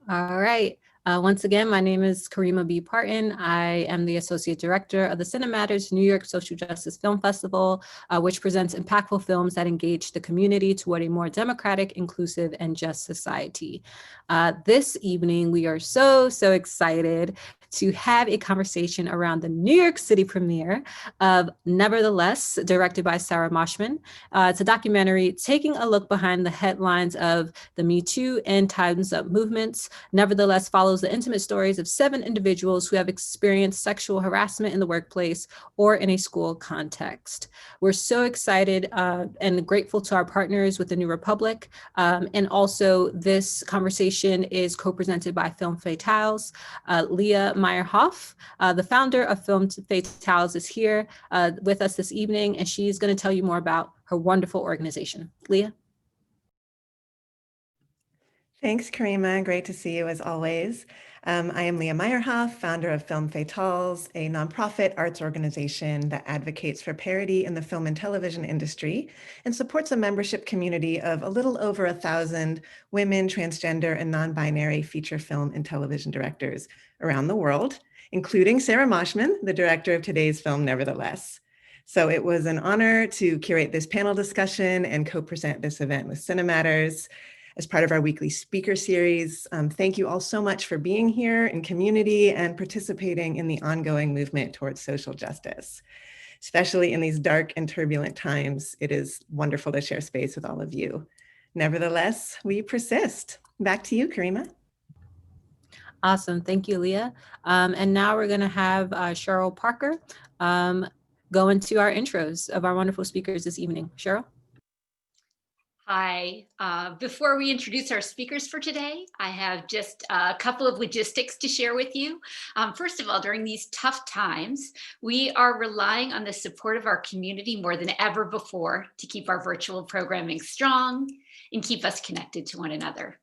All right. Once again, my name is Karima B. Parton. I am the Associate Director of the Cinematters New York Social Justice Film Festival, which presents impactful films that engage the community toward a more democratic, inclusive, and just society. This evening, we are so excited to have a conversation around the New York City premiere of Nevertheless, directed by Sarah Moshman. It's a documentary taking a look behind the headlines of the Me Too and Time's Up movements. Nevertheless follows the intimate stories of 7 individuals who have experienced sexual harassment in the workplace or in a school context. We're so excited and grateful to our partners with the New Republic. And also this conversation is co-presented by Film Fatales. Leah Meyerhoff, the founder of Film Fatales, is here with us this evening, and she's going to tell you more about her wonderful organization. Leah? Thanks, Karima. Great to see you as always. I am Leah Meyerhoff, founder of Film Fatales, a nonprofit arts organization that advocates for parity in the film and television industry and supports a membership community of a little over 1,000 women, transgender, and non-binary feature film and television directors around the world, including Sarah Moshman, the director of today's film, Nevertheless. So it was an honor to curate this panel discussion and co-present this event with Cinematters as part of our weekly speaker series. Thank you all so much for being here in community and participating in the ongoing movement towards social justice. Especially in these dark and turbulent times, it is wonderful to share space with all of you. Nevertheless, we persist. Back to you, Karima. Awesome. Thank you, Leah. And now we're going to have Cheryl Parker go into our intros of our wonderful speakers this evening. Cheryl? Hi. Before we introduce our speakers for today, I have just a couple of logistics to share with you. First of all, during these tough times, we are relying on the support of our community more than ever before to keep our virtual programming strong and keep us connected to one another.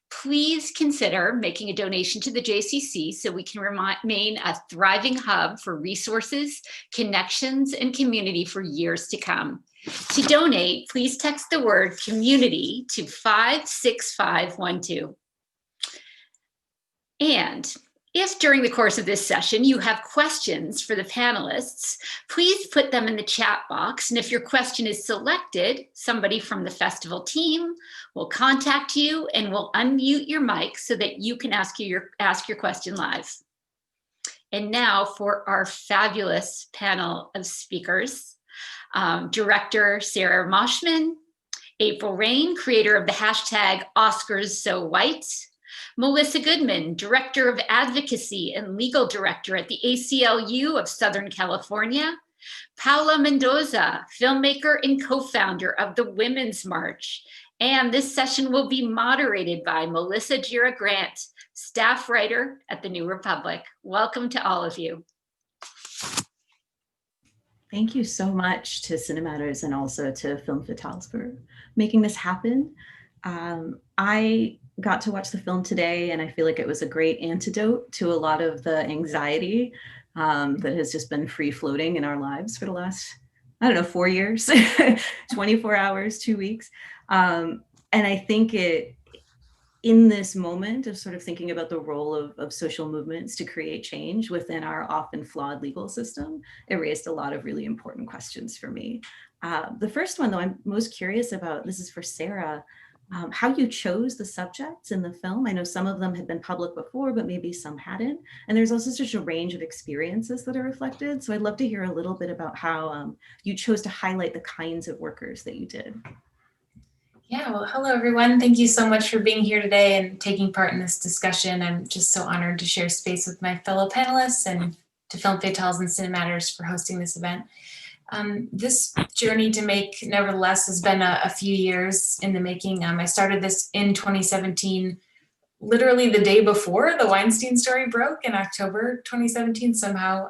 Please consider making a donation to the JCC so we can remain a thriving hub for resources, connections, and community for years to come. To donate, please text the word community to 56512. And if during the course of this session you have questions for the panelists, please put them in the chat box. And if your question is selected, somebody from the festival team will contact you and will unmute your mic so that you can ask your question live. And now for our fabulous panel of speakers. Director Sarah Moshman, April Rain, creator of the hashtag #OscarsSoWhite, Melissa Goodman, Director of Advocacy and Legal Director at the ACLU of Southern California, Paola Mendoza, filmmaker and co-founder of the Women's March. And this session will be moderated by Melissa Gira Grant, staff writer at the New Republic. Welcome to all of you. Thank you so much to Cinematters and also to Film Fatales for making this happen. I got to watch the film today and I feel like it was a great antidote to a lot of the anxiety that has just been free floating in our lives for the last, 4 years, 24 hours, 2 weeks. And I think in this moment of sort of thinking about the role of social movements to create change within our often flawed legal system, it raised a lot of really important questions for me. The first one, though, I'm most curious about, this is for Sarah, how you chose the subjects in the film. I know some of them had been public before, but maybe some hadn't. And there's also such a range of experiences that are reflected. So I'd love to hear a little bit about how you chose to highlight the kinds of workers that you did. Yeah, well, hello, everyone. Thank you so much for being here today and taking part in this discussion. I'm just so honored to share space with my fellow panelists and to Film Fatales and Cinematters for hosting this event. This journey to make Nevertheless has been a few years in the making. I started this in 2017, literally the day before the Weinstein story broke in October 2017. Somehow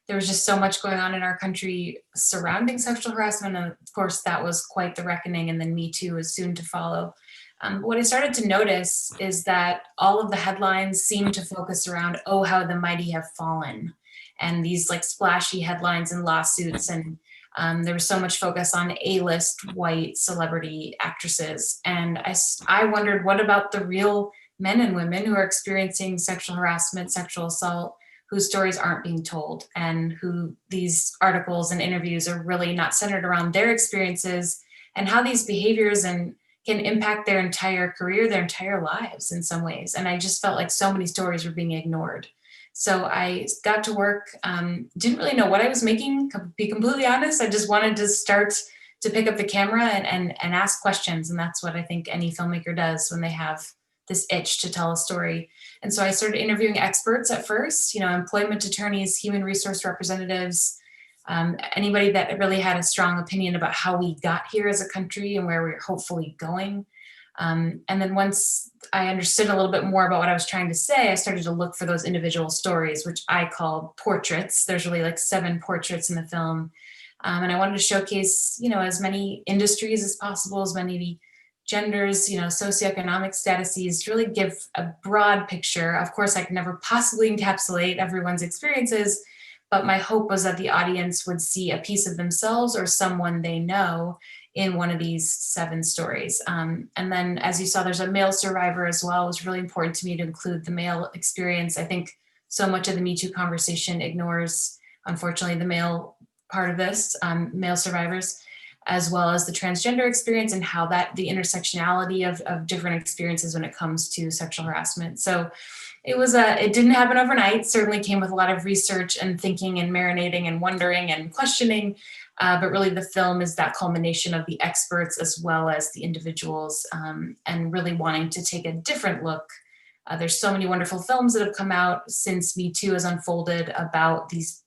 there was just so much going on in our country surrounding sexual harassment. And of course, that was quite the reckoning. And then Me Too was soon to follow. What I started to notice is that all of the headlines seemed to focus around, oh, how the mighty have fallen. And these like splashy headlines and lawsuits. And there was so much focus on A-list white celebrity actresses. And I wondered, what about the real men and women who are experiencing sexual harassment, sexual assault, whose stories aren't being told, and who these articles and interviews are really not centered around their experiences and how these behaviors can impact their entire career, their entire lives in some ways. And I just felt like so many stories were being ignored. So I got to work, didn't really know what I was making, to be completely honest. I just wanted to start to pick up the camera and ask questions. And that's what I think any filmmaker does when they have this itch to tell a story. And so I started interviewing experts at first, employment attorneys, human resource representatives, anybody that really had a strong opinion about how we got here as a country and where we're hopefully going. And then once I understood a little bit more about what I was trying to say, I started to look for those individual stories, which I call portraits. There's really like 7 portraits in the film. And I wanted to showcase, as many industries as possible, as many genders, socioeconomic statuses, to really give a broad picture. Of course, I could never possibly encapsulate everyone's experiences, but my hope was that the audience would see a piece of themselves or someone they know in one of these 7 stories. And then, as you saw, there's a male survivor as well. It was really important to me to include the male experience. I think so much of the Me Too conversation ignores, unfortunately, the male part of this, male survivors, as well as the transgender experience and how that the intersectionality of different experiences when it comes to sexual harassment. So it didn't happen overnight. Certainly came with a lot of research and thinking and marinating and wondering and questioning. But really the film is that culmination of the experts as well as the individuals, and really wanting to take a different look. There's so many wonderful films that have come out since Me Too has unfolded about these,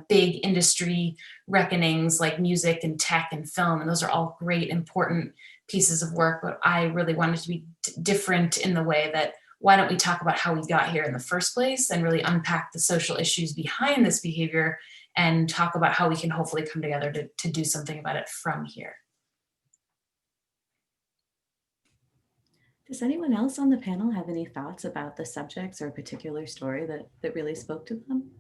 big industry reckonings like music and tech and film. And those are all great, important pieces of work. But I really wanted to be different in the way that, why don't we talk about how we got here in the first place and really unpack the social issues behind this behavior and talk about how we can hopefully come together to do something about it from here. Does anyone else on the panel have any thoughts about the subjects or a particular story that really spoke to them?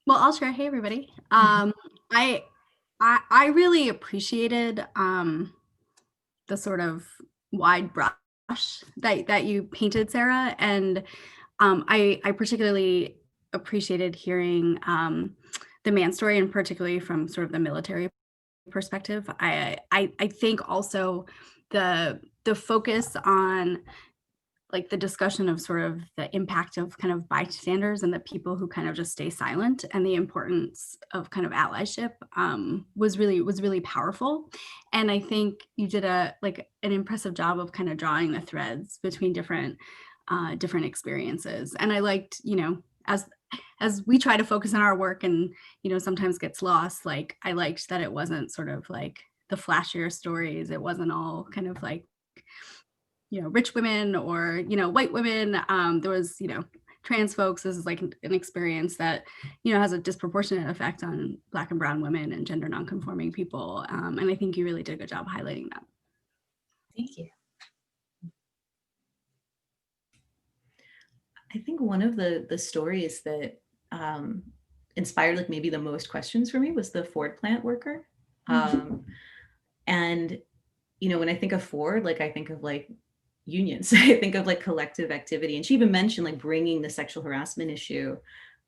Well, I'll share. Hey, everybody. I really appreciated the sort of wide brush that you painted, Sarah, and I particularly appreciated hearing the man story, and particularly from sort of the military perspective. I think also the focus on like the discussion of sort of the impact of kind of bystanders and the people who kind of just stay silent, and the importance of kind of allyship was really powerful. And I think you did an impressive job of kind of drawing the threads between different experiences. And I liked, as we try to focus on our work and, sometimes gets lost, like I liked that it wasn't sort of like the flashier stories. It wasn't all kind of like, rich women or, white women. There was, trans folks. This is like an experience that, has a disproportionate effect on Black and brown women and gender nonconforming people. And I think you really did a good job highlighting that. Thank you. I think one of the stories that inspired like maybe the most questions for me was the Ford plant worker. And, when I think of Ford, like I think of like unions, I think of like collective activity. And she even mentioned like bringing the sexual harassment issue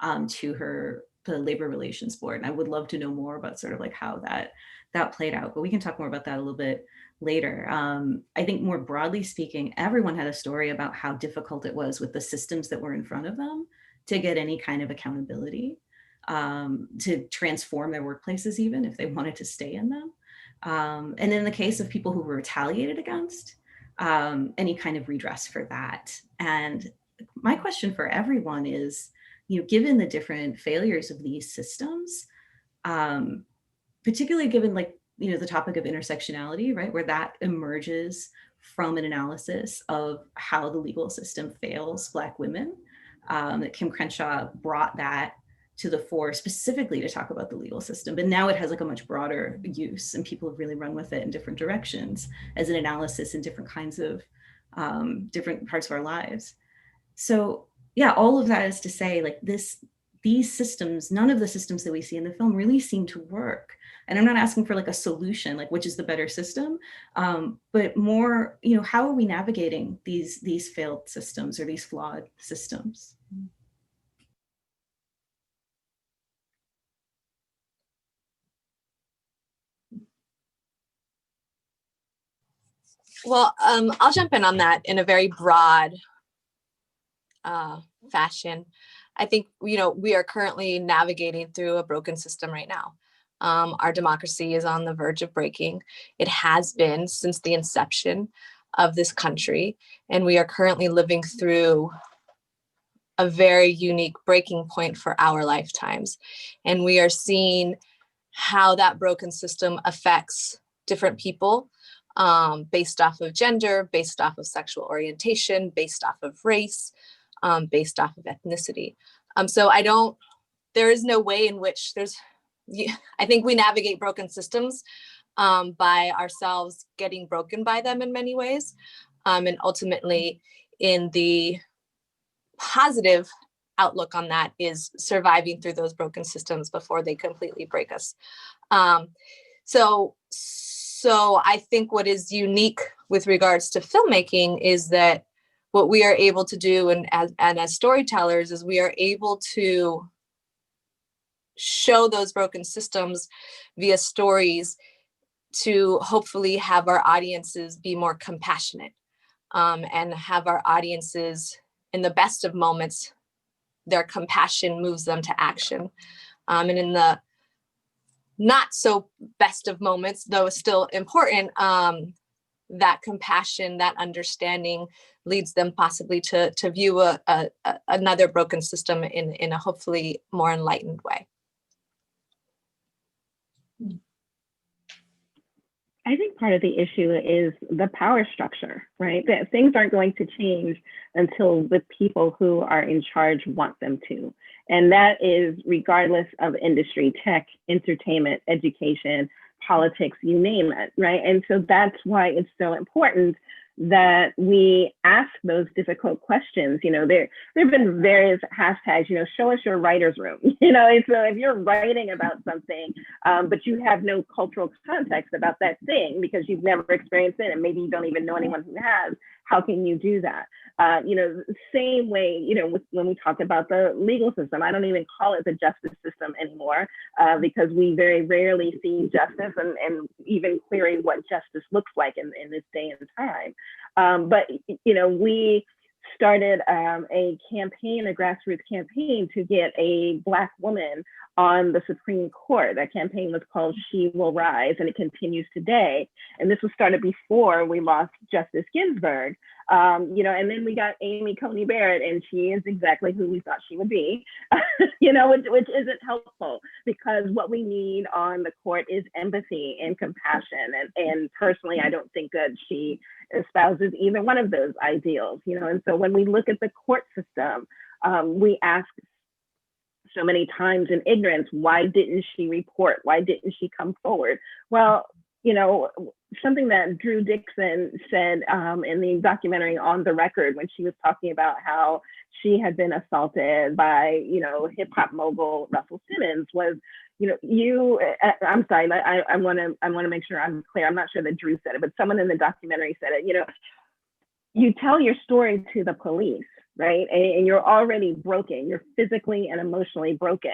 to the labor relations board. And I would love to know more about sort of like how that played out, but we can talk more about that a little bit later. I think more broadly speaking, everyone had a story about how difficult it was with the systems that were in front of them to get any kind of accountability, to transform their workplaces, even if they wanted to stay in them. And in the case of people who were retaliated against, any kind of redress for that. And my question for everyone is, given the different failures of these systems, particularly given like, the topic of intersectionality, right, where that emerges from an analysis of how the legal system fails Black women, that Kim Crenshaw brought that to the fore specifically to talk about the legal system, but now it has like a much broader use and people have really run with it in different directions as an analysis in different kinds of different parts of our lives. So yeah, all of that is to say like these systems, none of the systems that we see in the film really seem to work And I'm not asking for like a solution, like which is the better system, but more, you know, how are we navigating these failed systems or these flawed systems? Well, I'll jump in on that in a very broad fashion. I think, you know, we are currently navigating through a broken system right now. Our democracy is on the verge of breaking. It has been since the inception of this country, and we are currently living through a very unique breaking point for our lifetimes. And we are seeing how that broken system affects different people based off of gender, based off of sexual orientation, based off of race, based off of ethnicity. There is no way in which I think we navigate broken systems by ourselves getting broken by them in many ways. And ultimately, in the positive outlook on that is surviving through those broken systems before they completely break us. So I think what is unique with regards to filmmaking is that what we are able to do, and as storytellers, is we are able to show those broken systems via stories to hopefully have our audiences be more compassionate, and have our audiences, in the best of moments, their compassion moves them to action. And in the not so best of moments, though still important, that compassion, that understanding leads them possibly to view another broken system in a hopefully more enlightened way. I think part of the issue is the power structure, right? That things aren't going to change until the people who are in charge want them to. And that is regardless of industry, tech, entertainment, education, politics, you name it, right? And so that's why it's so important that we ask those difficult questions. You know, there have been various hashtags, you know, show us your writer's room, you know, and so if you're writing about something, but you have no cultural context about that thing because you've never experienced it and maybe you don't even know anyone who has, how can you do that? You know, same way, you know, when we talk about the legal system, I don't even call it the justice system anymore because we very rarely see justice and even query what justice looks like in this day and time. But, you know, we started a campaign, a grassroots campaign to get a Black woman on the Supreme Court. That campaign was called She Will Rise, and it continues today. And this was started before we lost Justice Ginsburg. You know, and then we got Amy Coney Barrett, and she is exactly who we thought she would be, you know, which isn't helpful because what we need on the court is empathy and compassion. And personally, I don't think that she espouses either one of those ideals, you know. And so when we look at the court system, we ask so many times in ignorance, why didn't she report? Why didn't she come forward? Well, you know, something that Drew Dixon said in the documentary On the Record when she was talking about how she had been assaulted by, you know, hip hop mogul Russell Simmons was, you know, I'm sorry, I want to make sure I'm clear. I'm not sure that Drew said it, but someone in the documentary said it, you know, you tell your story to the police, right? And you're already broken. You're physically and emotionally broken.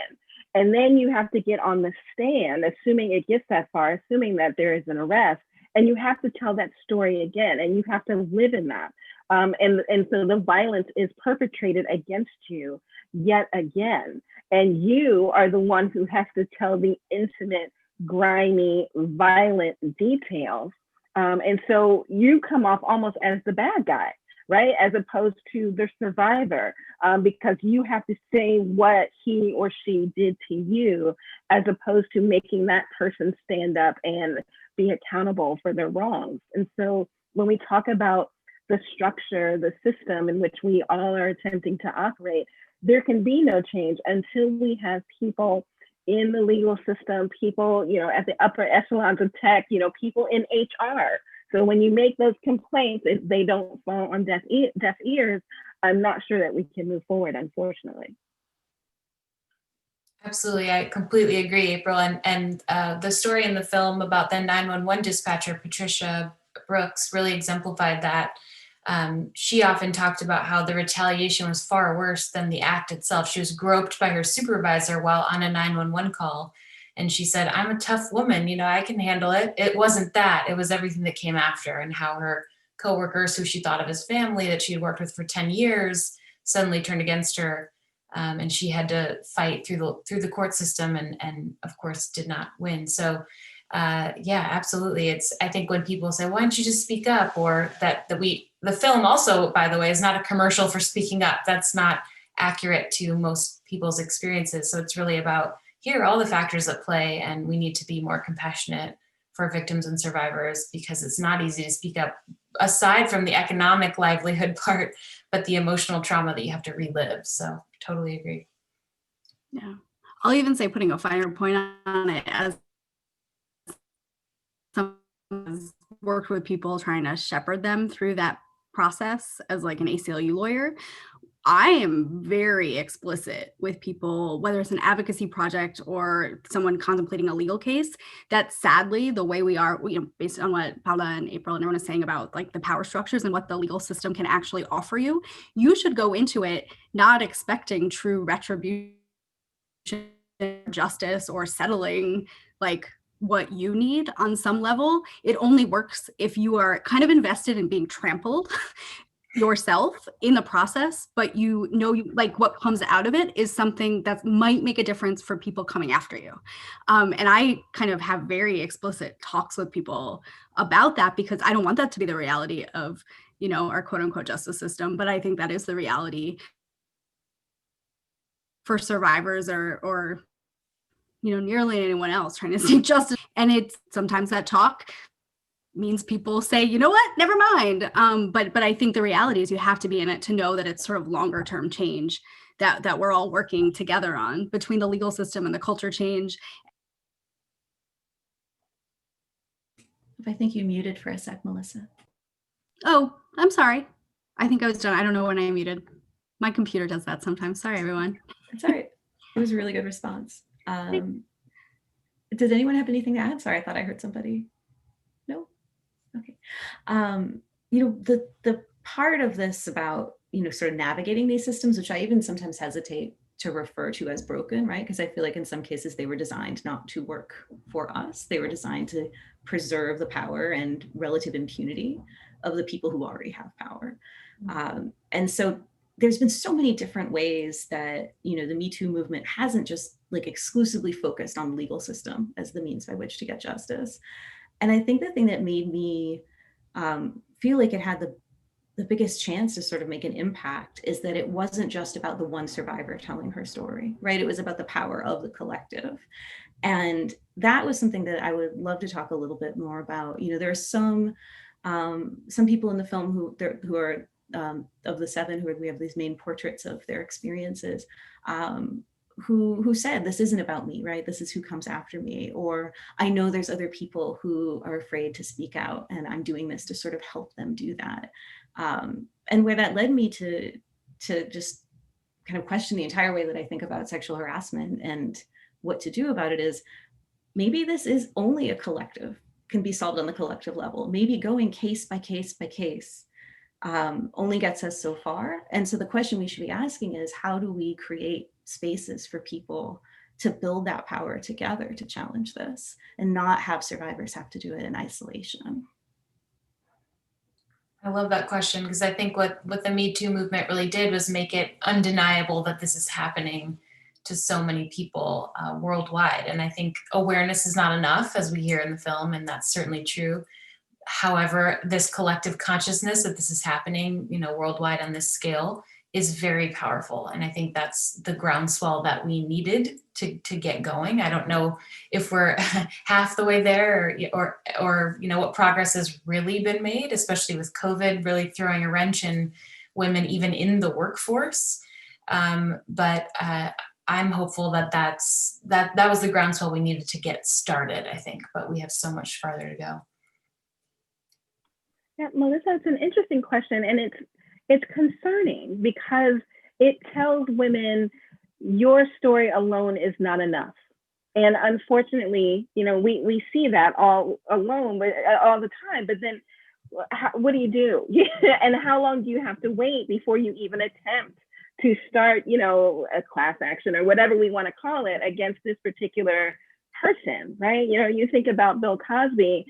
And then you have to get on the stand, assuming it gets that far, assuming that there is an arrest, and you have to tell that story again, and you have to live in that. And so the violence is perpetrated against you yet again. And you are the one who has to tell the intimate, grimy, violent details. And so you come off almost as the bad guy, right? As opposed to the survivor, because you have to say what he or she did to you, as opposed to making that person stand up and be accountable for their wrongs. And so when we talk about the structure, the system in which we all are attempting to operate, there can be no change until we have people in the legal system, people, you know, at the upper echelons of tech, you know, people in HR. So when you make those complaints, if they don't fall on deaf ears, I'm not sure that we can move forward, unfortunately. Absolutely, I completely agree, April. And the story in the film about the 911 dispatcher, Patricia Brooks, really exemplified that. She often talked about how the retaliation was far worse than the act itself. She was groped by her supervisor while on a 911 call. And she said, "I'm a tough woman, I can handle it." It wasn't that, it was everything that came after, and how her coworkers, who she thought of as family, that she had worked with for 10 years, suddenly turned against her. And she had to fight through the court system, and of course did not win. So yeah, absolutely. I think when people say, "Why don't you just speak up?" or the film also, by the way, is not a commercial for speaking up. That's not accurate to most people's experiences. So it's really about, here are all the factors at play, and we need to be more compassionate for victims and survivors, because it's not easy to speak up, aside from the economic livelihood part, but the emotional trauma that you have to relive. So totally agree. Yeah. I'll even say, putting a finer point on it, as someone who's worked with people trying to shepherd them through that process as like an ACLU lawyer, I am very explicit with people, whether it's an advocacy project or someone contemplating a legal case, that sadly, the way we are, based on what Paola and April and everyone is saying about like the power structures and what the legal system can actually offer you, you should go into it not expecting true retribution, justice, or settling like what you need on some level. It only works if you are kind of invested in being trampled yourself in the process, but like what comes out of it is something that might make a difference for people coming after you. And I kind of have very explicit talks with people about that, because I don't want that to be the reality of, our quote unquote justice system. But I think that is the reality for survivors or nearly anyone else trying to seek justice. And it's sometimes that talk means people say, "You know what, never mind." But I think the reality is you have to be in it to know that it's sort of longer term change that we're all working together on, between the legal system and the culture change. I think you muted for a sec, Melissa. Oh, I'm sorry. I think I was done. I don't know when I muted. My computer does that sometimes. Sorry, everyone. It's all right. It was a really good response. Does anyone have anything to add? Sorry, I thought I heard somebody. No? Okay. The part of this about, sort of navigating these systems, which I even sometimes hesitate to refer to as broken, right? Because I feel like in some cases they were designed not to work for us. They were designed to preserve the power and relative impunity of the people who already have power. And so there's been so many different ways that, the Me Too movement hasn't just like exclusively focused on the legal system as the means by which to get justice. And I think the thing that made me feel like it had the biggest chance to sort of make an impact is that it wasn't just about the one survivor telling her story, right? It was about the power of the collective. And that was something that I would love to talk a little bit more about. There are some people in the film who are of the 7 who we have these main portraits of their experiences, who said, "This isn't about me, right? This is who comes after me." Or, "I know there's other people who are afraid to speak out, and I'm doing this to sort of help them do that." And where that led me to just kind of question the entire way that I think about sexual harassment and what to do about it is, maybe this is only a collective, can be solved on the collective level. Maybe going case by case by case only gets us so far. And so the question we should be asking is, how do we create spaces for people to build that power together to challenge this and not have survivors have to do it in isolation? I love that question, because I think what the Me Too movement really did was make it undeniable that this is happening to so many people worldwide. And I think awareness is not enough, as we hear in the film, and that's certainly true. However, this collective consciousness that this is happening, worldwide on this scale is very powerful. And I think that's the groundswell that we needed to get going. I don't know if we're half the way there or what progress has really been made, especially with COVID really throwing a wrench in women, even in the workforce. But I'm hopeful that was the groundswell we needed to get started, I think, but we have so much farther to go. Yeah, Melissa, it's an interesting question, and it's concerning because it tells women, your story alone is not enough. And unfortunately, we see that all alone, but all the time. But then what do you do? And how long do you have to wait before you even attempt to start, a class action or whatever we want to call it against this particular person, right? You think about Bill Cosby,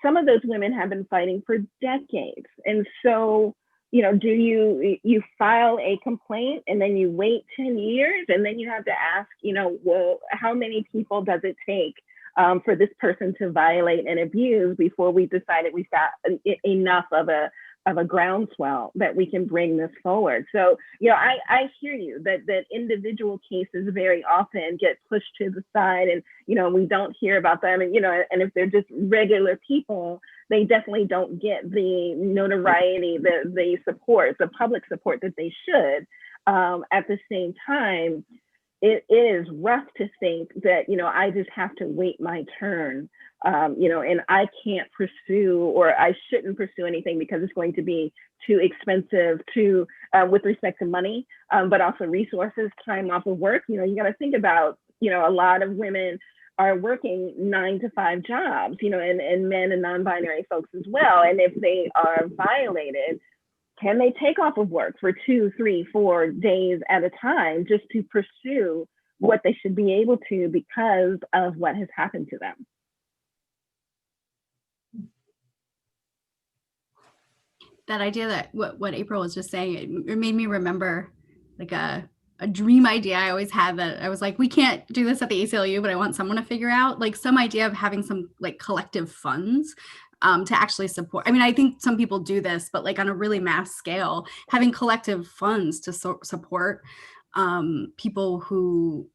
some of those women have been fighting for decades. And so, do you file a complaint and then you wait 10 years and then you have to ask, well, how many people does it take for this person to violate and abuse before we decided we've got enough of a groundswell that we can bring this forward? So, I hear you that individual cases very often get pushed to the side, and, we don't hear about them. And, and if they're just regular people, they definitely don't get the notoriety, the support, the public support that they should. At the same time, it is rough to think that, I just have to wait my turn, and I can't pursue, or I shouldn't pursue anything because it's going to be too expensive with respect to money, but also resources, time off of work. You got to think about, a lot of women are working 9-to-5 jobs, and men and non-binary folks as well. And if they are violated, can they take off of work for 2, 3, 4 days at a time just to pursue what they should be able to because of what has happened to them? That idea that what April was just saying, it made me remember like a dream idea I always had, that I was like, we can't do this at the ACLU, but I want someone to figure out, like, some idea of having some like collective funds to actually support. I mean, I think some people do this, but like on a really mass scale, having collective funds to support people who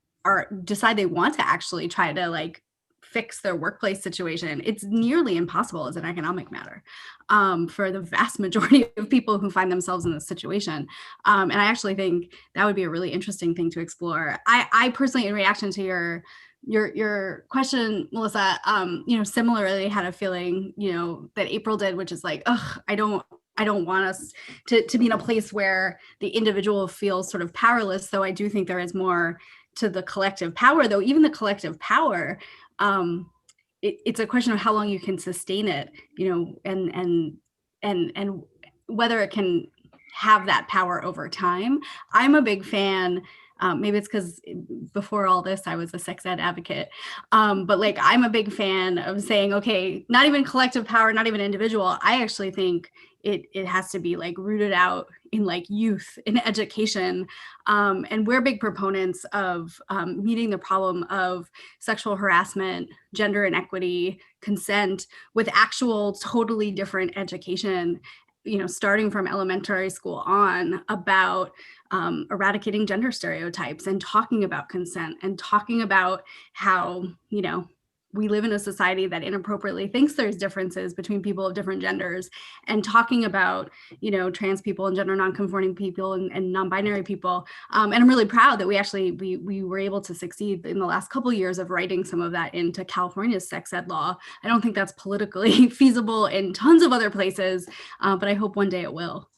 decide they want to actually try to like fix their workplace situation. It's nearly impossible as an economic matter for the vast majority of people who find themselves in this situation. And I actually think that would be a really interesting thing to explore. I personally, in reaction to your question, Melissa, similarly had a feeling, that April did, which is like, I don't want us to be in a place where the individual feels sort of powerless. Though I do think there is more to the collective power, though even the collective power, it's a question of how long you can sustain it, and whether it can have that power over time. I'm a big fan. Maybe it's because before all this, I was a sex ed advocate. But like, I'm a big fan of saying, okay, not even collective power, not even individual. I actually think it has to be like rooted out in like youth, in education. And we're big proponents of meeting the problem of sexual harassment, gender inequity, consent with actual totally different education, starting from elementary school on, about eradicating gender stereotypes and talking about consent and talking about how, we live in a society that inappropriately thinks there's differences between people of different genders, and talking about, trans people and gender nonconforming people and non-binary people. And I'm really proud that we were able to succeed in the last couple of years of writing some of that into California's sex ed law. I don't think that's politically feasible in tons of other places, but I hope one day it will.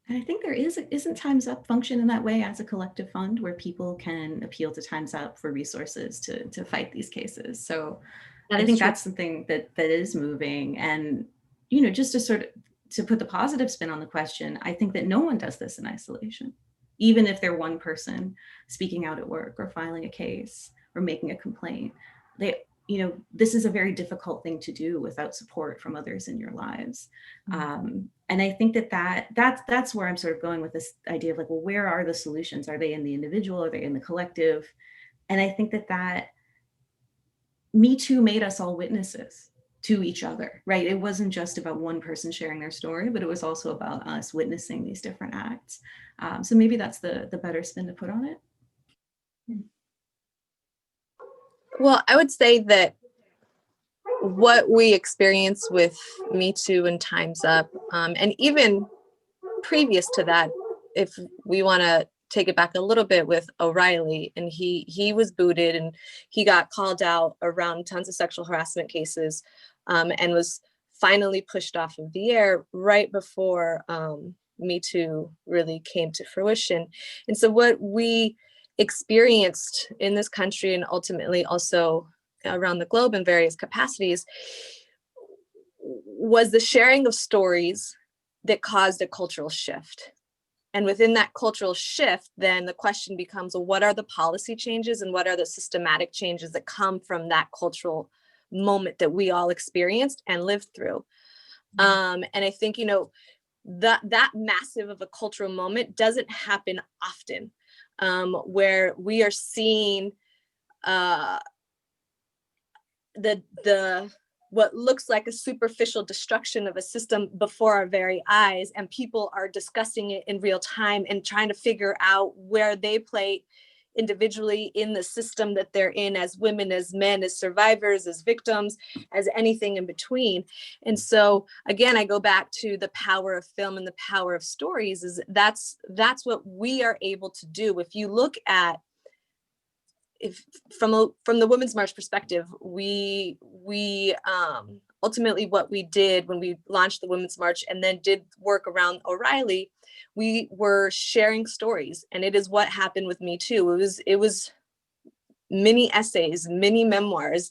And I think there isn't Time's Up function in that way as a collective fund where people can appeal to Time's Up for resources to fight these cases. So I think that's something that is moving. And, just to put the positive spin on the question, I think that no one does this in isolation, even if they're one person speaking out at work or filing a case or making a complaint. This is a very difficult thing to do without support from others in your lives. And I think that's where I'm sort of going with this idea of like, well, where are the solutions? Are they in the individual? Are they in the collective? And I think that Me Too made us all witnesses to each other, right? It wasn't just about one person sharing their story, but it was also about us witnessing these different acts. So maybe that's the better spin to put on it. Well, I would say that what we experience with Me Too and Time's Up, and even previous to that, if we want to take it back a little bit with O'Reilly, and he was booted and he got called out around tons of sexual harassment cases, and was finally pushed off of the air right before Me Too really came to fruition. And so what we experienced in this country, and ultimately also around the globe in various capacities, was the sharing of stories that caused a cultural shift. And within that cultural shift, then the question becomes, well, what are the policy changes and what are the systematic changes that come from that cultural moment that we all experienced and lived through? And I think, you know, that massive of a cultural moment doesn't happen often, where we are seeing the what looks like a superficial destruction of a system before our very eyes, and people are discussing it in real time and trying to figure out where they play individually in the system that they're in, as women, as men, as survivors, as victims, as anything in between. And so again, I go back to the power of film and the power of stories. Is that's what we are able to do. If you look at, if from the Women's March perspective, we ultimately what we did when we launched the Women's March and then did work around O'Reilly, we were sharing stories, and it is what happened with Me Too. It was mini essays, mini memoirs,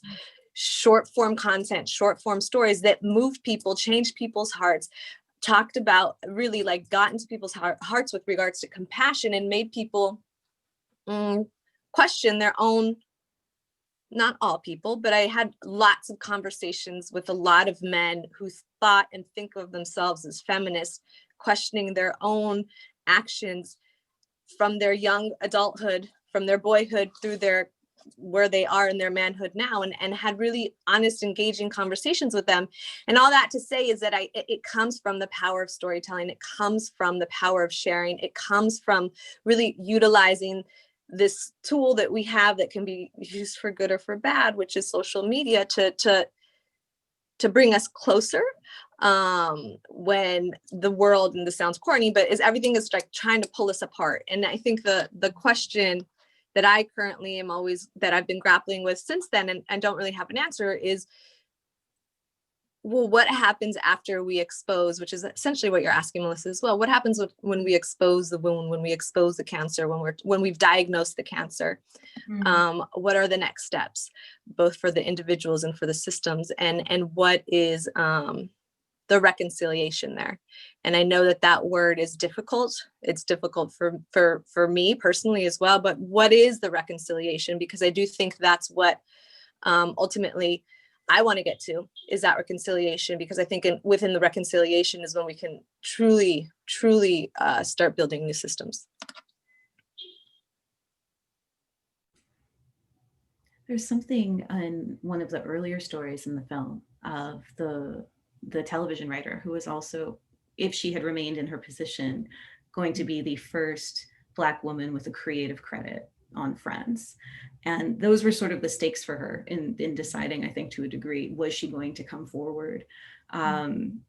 short form content, short form stories that moved people, changed people's hearts, talked about, really like got into people's hearts with regards to compassion, and made people question their own, not all people, but I had lots of conversations with a lot of men who thought and think of themselves as feminists, questioning their own actions from their young adulthood, from their boyhood through their where they are in their manhood now, and had really honest, engaging conversations with them. And all that to say is that it comes from the power of storytelling. It comes from the power of sharing. It comes from really utilizing this tool that we have that can be used for good or for bad, which is social media, to bring us closer, when the world, and this sounds corny, but everything is like trying to pull us apart. And I think the question that I currently am always, that I've been grappling with since then, and don't really have an answer, is, well, what happens after we expose, which is essentially what you're asking, Melissa, as well. What happens when we expose the wound, when we expose the cancer, when we've diagnosed the cancer? What are the next steps, both for the individuals and for the systems, and what is the reconciliation there? And I know that word is difficult. It's difficult for me personally as well. But what is the reconciliation? Because I do think that's what ultimately I want to get to, is that reconciliation, because I think within the reconciliation is when we can truly start building new systems. There's something in one of the earlier stories in the film of the television writer who was also, if she had remained in her position, going to be the first Black woman with a creative credit on Friends. And those were sort of the stakes for her in deciding, I think, to a degree, was she going to come forward? You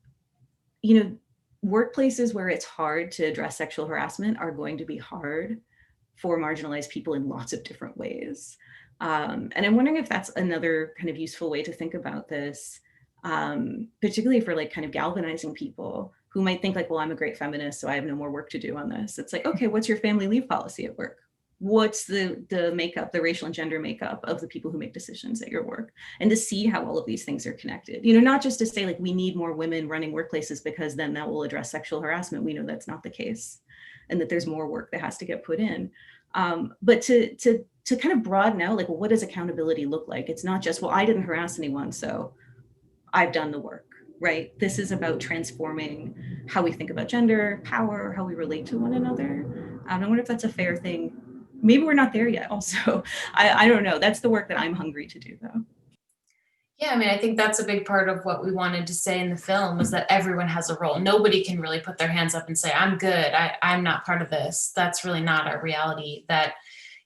know, workplaces where it's hard to address sexual harassment are going to be hard for marginalized people in lots of different ways. And I'm wondering if that's another kind of useful way to think about this, particularly for like kind of galvanizing people who might think like, well, I'm a great feminist, so I have no more work to do on this. It's like, okay, what's your family leave policy at work? What's the makeup, the racial and gender makeup of the people who make decisions at your work? And to see how all of these things are connected, you know, not just to say like, we need more women running workplaces because then that will address sexual harassment. We know that's not the case, and that there's more work that has to get put in. But to kind of broaden out, like, well, what does accountability look like? It's not just, well, I didn't harass anyone, so I've done the work, right? This is about transforming how we think about gender, power, how we relate to one another. I wonder if that's a fair thing. Maybe we're not there yet also. I don't know. That's the work that I'm hungry to do though. Yeah, I mean, I think that's a big part of what we wanted to say in the film, is that everyone has a role. Nobody can really put their hands up and say, I'm good, I'm not part of this. That's really not our reality. That,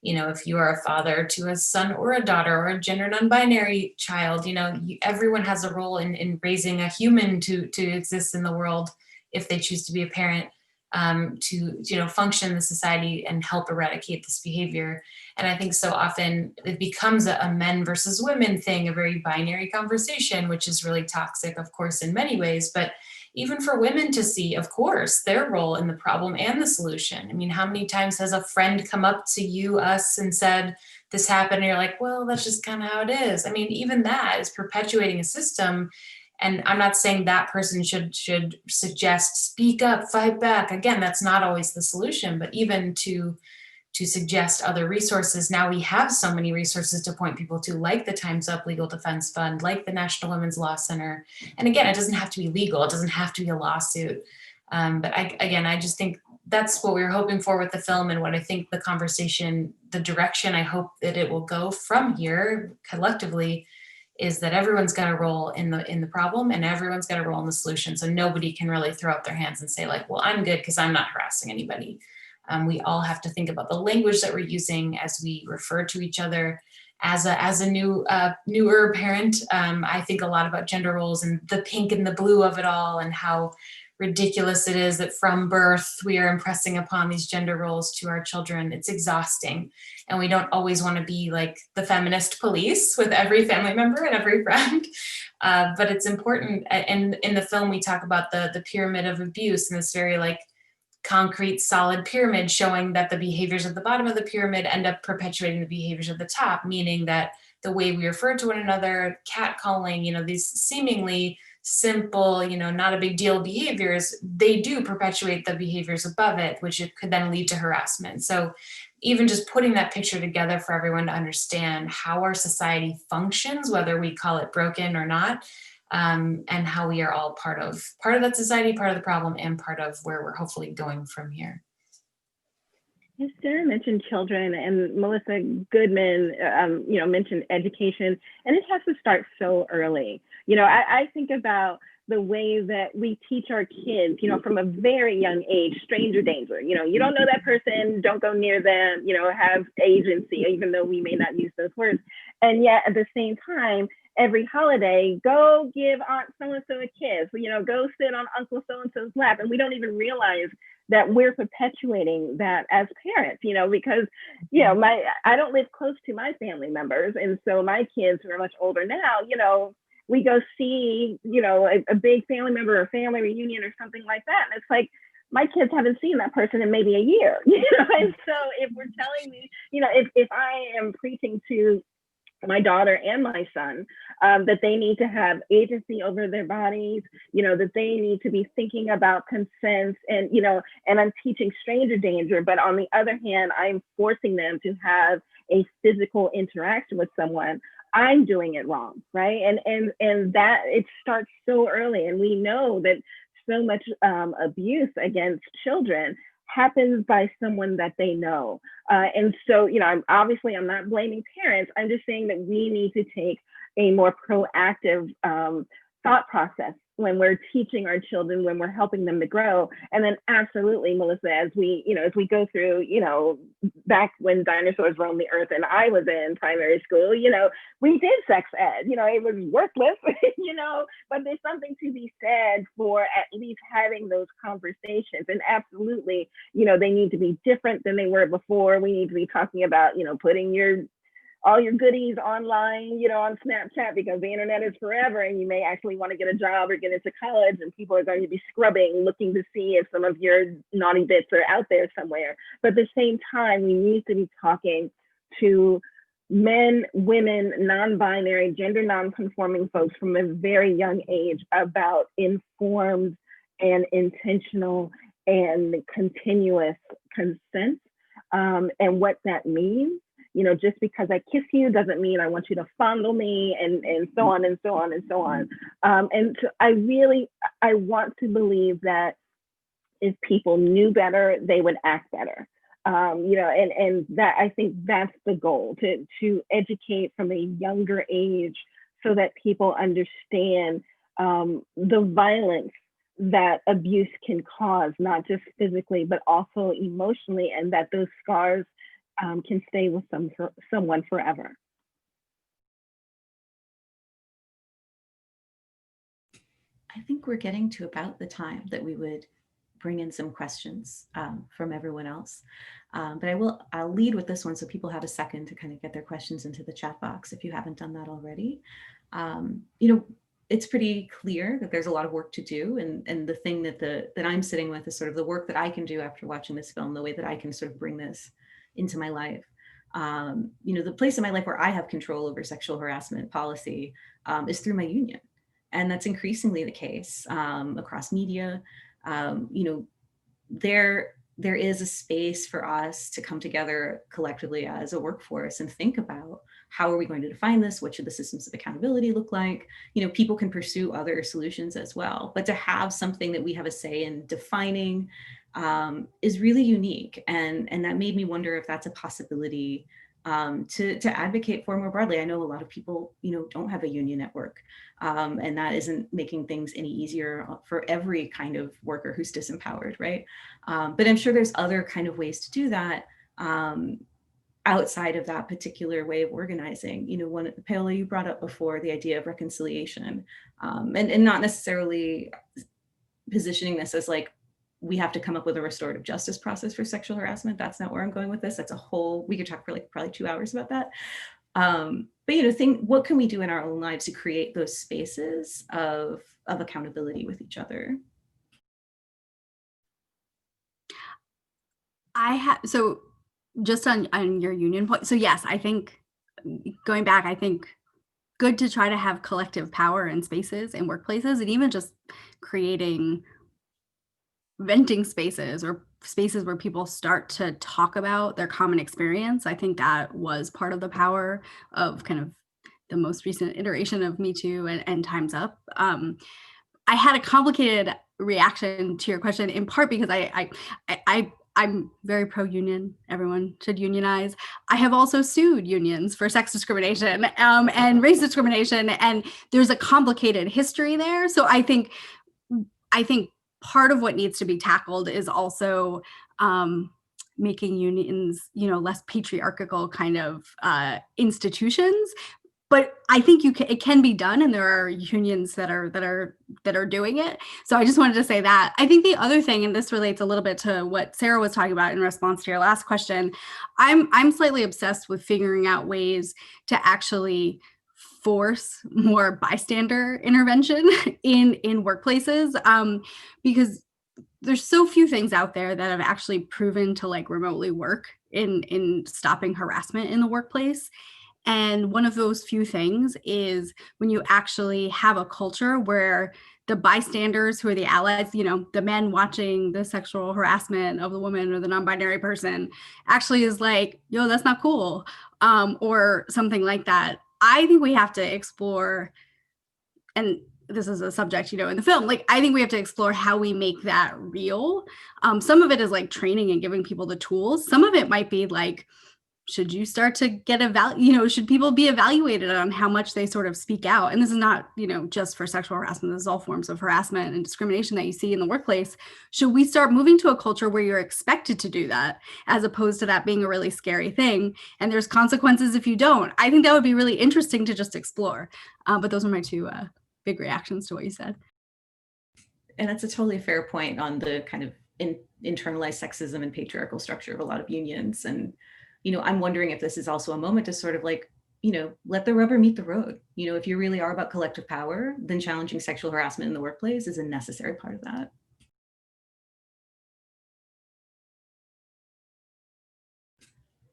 you know, if you are a father to a son or a daughter or a gender non-binary child, you know, everyone has a role in raising a human to exist in the world if they choose to be a parent, to, you know, function in the society and help eradicate this behavior. And I think so often it becomes a men versus women thing, a very binary conversation, which is really toxic, of course, in many ways. But even for women to see, of course, their role in the problem and the solution. I mean, how many times has a friend come up to you, us, and said, this happened, and you're like, well, that's just kind of how it is. I mean, even that is perpetuating a system. And I'm not saying that person should suggest, speak up, fight back. Again, that's not always the solution, but even to suggest other resources. Now we have so many resources to point people to, like the Time's Up Legal Defense Fund, like the National Women's Law Center. And again, it doesn't have to be legal. It doesn't have to be a lawsuit. But I just think that's what we were hoping for with the film, and what I think the conversation, the direction I hope that it will go from here collectively, is that everyone's got a role in the problem, and everyone's got a role in the solution. So nobody can really throw up their hands and say like, well, I'm good because I'm not harassing anybody. We all have to think about the language that we're using as we refer to each other. As a newer parent, I think a lot about gender roles and the pink and the blue of it all, and how ridiculous it is that from birth we are impressing upon these gender roles to our children. It's exhausting, and we don't always want to be like the feminist police with every family member and every friend. But it's important. And in the film, we talk about the pyramid of abuse, and this very like concrete, solid pyramid showing that the behaviors at the bottom of the pyramid end up perpetuating the behaviors at the top, meaning that the way we refer to one another, catcalling, these seemingly simple, not a big deal behaviors, they do perpetuate the behaviors above it, which it could then lead to harassment. So even just putting that picture together for everyone to understand how our society functions, whether we call it broken or not, and how we are all part of that society, part of the problem, and part of where we're hopefully going from here. Sarah mentioned children, and Melissa Goodman, mentioned education, and it has to start so early. I think about the way that we teach our kids, from a very young age, stranger danger. You don't know that person, don't go near them, have agency, even though we may not use those words. And yet at the same time, every holiday, go give Aunt so-and-so a kiss, go sit on Uncle so-and-so's lap. And we don't even realize that we're perpetuating that as parents, because, I don't live close to my family members. And so my kids who are much older now, we go see, a big family member or family reunion or something like that. And it's like, my kids haven't seen that person in maybe a year, And so if we're telling me, if I am preaching to my daughter and my son, that they need to have agency over their bodies, that they need to be thinking about consent, and, and I'm teaching stranger danger, but on the other hand, I'm forcing them to have a physical interaction with someone, I'm doing it wrong, right? And that it starts so early, and we know that so much abuse against children happens by someone that they know. And so, I'm not blaming parents. I'm just saying that we need to take a more proactive thought process when we're teaching our children, when we're helping them to grow. And then absolutely, Melissa, as we go through, back when dinosaurs roamed the earth and I was in primary school, we did sex ed, it was worthless, but there's something to be said for at least having those conversations. And absolutely, they need to be different than they were before. We need to be talking about, putting all your goodies online, on Snapchat, because the internet is forever, and you may actually want to get a job or get into college, and people are going to be scrubbing, looking to see if some of your naughty bits are out there somewhere. But at the same time, we need to be talking to men, women, non-binary, gender non-conforming folks from a very young age about informed and intentional and continuous consent, and what that means. Just because I kiss you doesn't mean I want you to fondle me, and so on and so on and so on. And so I want to believe that if people knew better, they would act better. And that, I think that's the goal, to educate from a younger age so that people understand the violence that abuse can cause, not just physically, but also emotionally, and that those scars can stay with someone forever. I think we're getting to about the time that we would bring in some questions from everyone else. But I'll lead with this one so people have a second to kind of get their questions into the chat box if you haven't done that already. it's pretty clear that there's a lot of work to do. And the thing that I'm sitting with is sort of the work that I can do after watching this film, the way that I can sort of bring this into my life. The place in my life where I have control over sexual harassment policy is through my union. And that's increasingly the case across media. There is a space for us to come together collectively as a workforce and think about how are we going to define this? What should the systems of accountability look like? People can pursue other solutions as well, but to have something that we have a say in defining is really unique. And that made me wonder if that's a possibility to advocate for more broadly. I know a lot of people, don't have a union network, and that isn't making things any easier for every kind of worker who's disempowered, right? But I'm sure there's other kind of ways to do that outside of that particular way of organizing. Paola, you brought up before the idea of reconciliation, and not necessarily positioning this as like, we have to come up with a restorative justice process for sexual harassment. That's not where I'm going with this. That's we could talk for like probably 2 hours about that. But what can we do in our own lives to create those spaces of accountability with each other? So just on your union point. So yes, I think going back, I think good to try to have collective power in spaces and workplaces, and even just creating venting spaces or spaces where people start to talk about their common experience. I think that was part of the power of kind of the most recent iteration of Me Too and Time's Up. I had a complicated reaction to your question, in part because I'm very pro-union. Everyone should unionize. I have also sued unions for sex discrimination and race discrimination, and there's a complicated history there. So I think part of what needs to be tackled is also making unions, less patriarchal kind of institutions. But I think it can be done, and there are unions that are doing it. So I just wanted to say that. I think the other thing, and this relates a little bit to what Sarah was talking about in response to your last question, I'm slightly obsessed with figuring out ways to actually force more bystander intervention in workplaces, because there's so few things out there that have actually proven to like remotely work in stopping harassment in the workplace. And one of those few things is when you actually have a culture where the bystanders who are the allies, the men watching the sexual harassment of the woman or the non-binary person actually is like, yo, that's not cool, or something like that. I think we have to explore, and this is a subject, in the film, like, I think we have to explore how we make that real. Some of it is like training and giving people the tools. Some of it might be like, should you start to get should people be evaluated on how much they sort of speak out? And this is not, just for sexual harassment. This is all forms of harassment and discrimination that you see in the workplace. Should we start moving to a culture where you're expected to do that, as opposed to that being a really scary thing? And there's consequences if you don't. I think that would be really interesting to just explore. But those are my two big reactions to what you said. And that's a totally fair point on the kind of internalized sexism and patriarchal structure of a lot of unions. And I'm wondering if this is also a moment to sort of like, let the rubber meet the road. If you really are about collective power, then challenging sexual harassment in the workplace is a necessary part of that.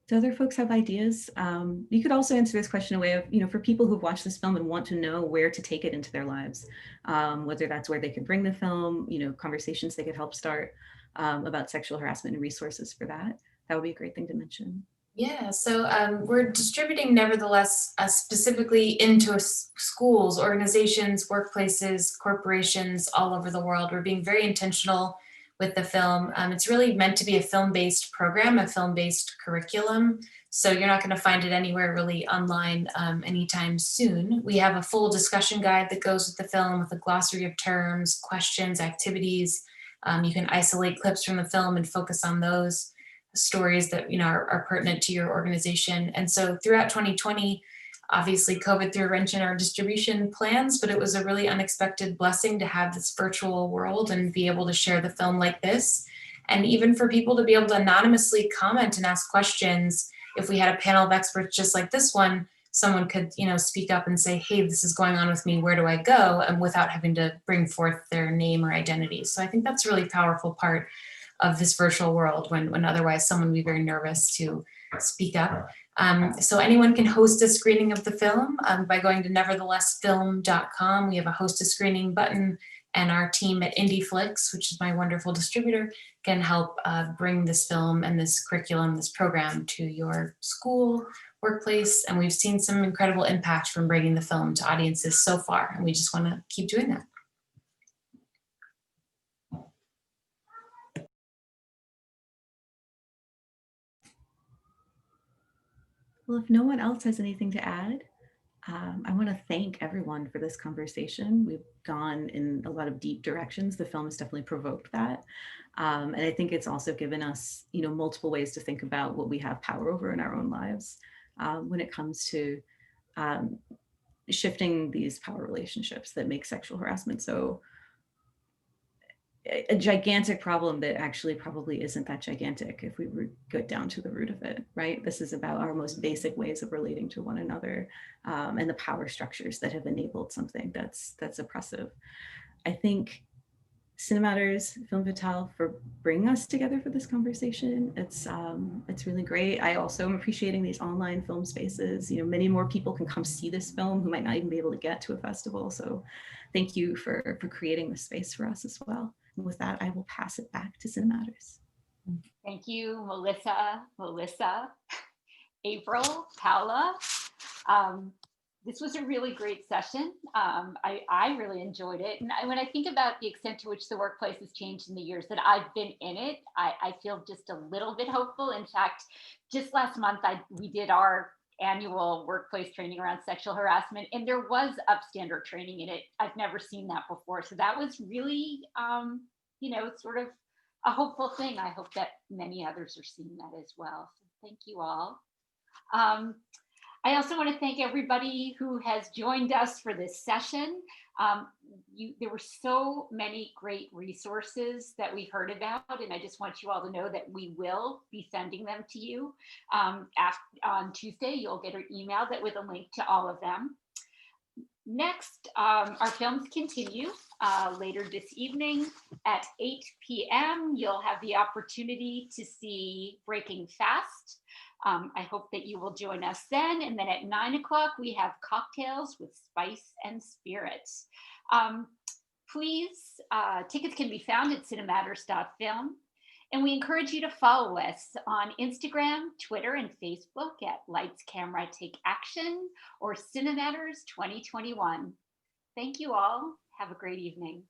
Do other folks have ideas? You could also answer this question a way of, for people who've watched this film and want to know where to take it into their lives, whether that's where they could bring the film, conversations they could help start about sexual harassment and resources for that. That would be a great thing to mention. Yeah, so we're distributing Nevertheless specifically into schools, organizations, workplaces, corporations all over the world. We're being very intentional with the film. It's really meant to be a film-based program, a film-based curriculum. So you're not going to find it anywhere really online anytime soon. We have a full discussion guide that goes with the film with a glossary of terms, questions, activities. You can isolate clips from the film and focus on those stories that are pertinent to your organization. And so throughout 2020, obviously COVID threw a wrench in our distribution plans, but it was a really unexpected blessing to have this virtual world and be able to share the film like this. And even for people to be able to anonymously comment and ask questions. If we had a panel of experts just like this one, someone could, speak up and say, hey, this is going on with me, where do I go? And without having to bring forth their name or identity. So I think that's a really powerful part of this virtual world when otherwise someone would be very nervous to speak up. So anyone can host a screening of the film by going to neverthelessfilm.com. We have a host a screening button, and our team at IndieFlix, which is my wonderful distributor, can help bring this film and this curriculum, this program to your school, workplace. And we've seen some incredible impact from bringing the film to audiences so far, and we just want to keep doing that. Well, if no one else has anything to add, I want to thank everyone for this conversation. We've gone in a lot of deep directions. The film has definitely provoked that. And I think it's also given us, multiple ways to think about what we have power over in our own lives when it comes to shifting these power relationships that make sexual harassment so a gigantic problem that actually probably isn't that gigantic if we go down to the root of it, right? This is about our most basic ways of relating to one another and the power structures that have enabled something that's oppressive. I think Cinematters, Film Fatale, for bringing us together for this conversation. It's really great. I also am appreciating these online film spaces. Many more people can come see this film who might not even be able to get to a festival. So thank you for creating this space for us as well. And with that, I will pass it back to Cinematters. Thank you, Melissa, April, Paola. This was a really great session. I really enjoyed it. And when I think about the extent to which the workplace has changed in the years that I've been in it, I feel just a little bit hopeful. In fact, just last month, we did our annual workplace training around sexual harassment, and there was upstander training in it. I've never seen that before. So that was really, sort of a hopeful thing. I hope that many others are seeing that as well. So thank you all. I also want to thank everybody who has joined us for this session. There were so many great resources that we heard about, and I just want you all to know that we will be sending them to you. On Tuesday, you'll get an email with a link to all of them. Next, our films continue later this evening at 8 p.m. You'll have the opportunity to see Breaking Fast. I hope that you will join us then. And then at 9 o'clock, we have Cocktails with Spice and Spirit. Please, tickets can be found at cinematters.film. And we encourage you to follow us on Instagram, Twitter, and Facebook at Lights, Camera, Take Action or Cinematters 2021. Thank you all. Have a great evening.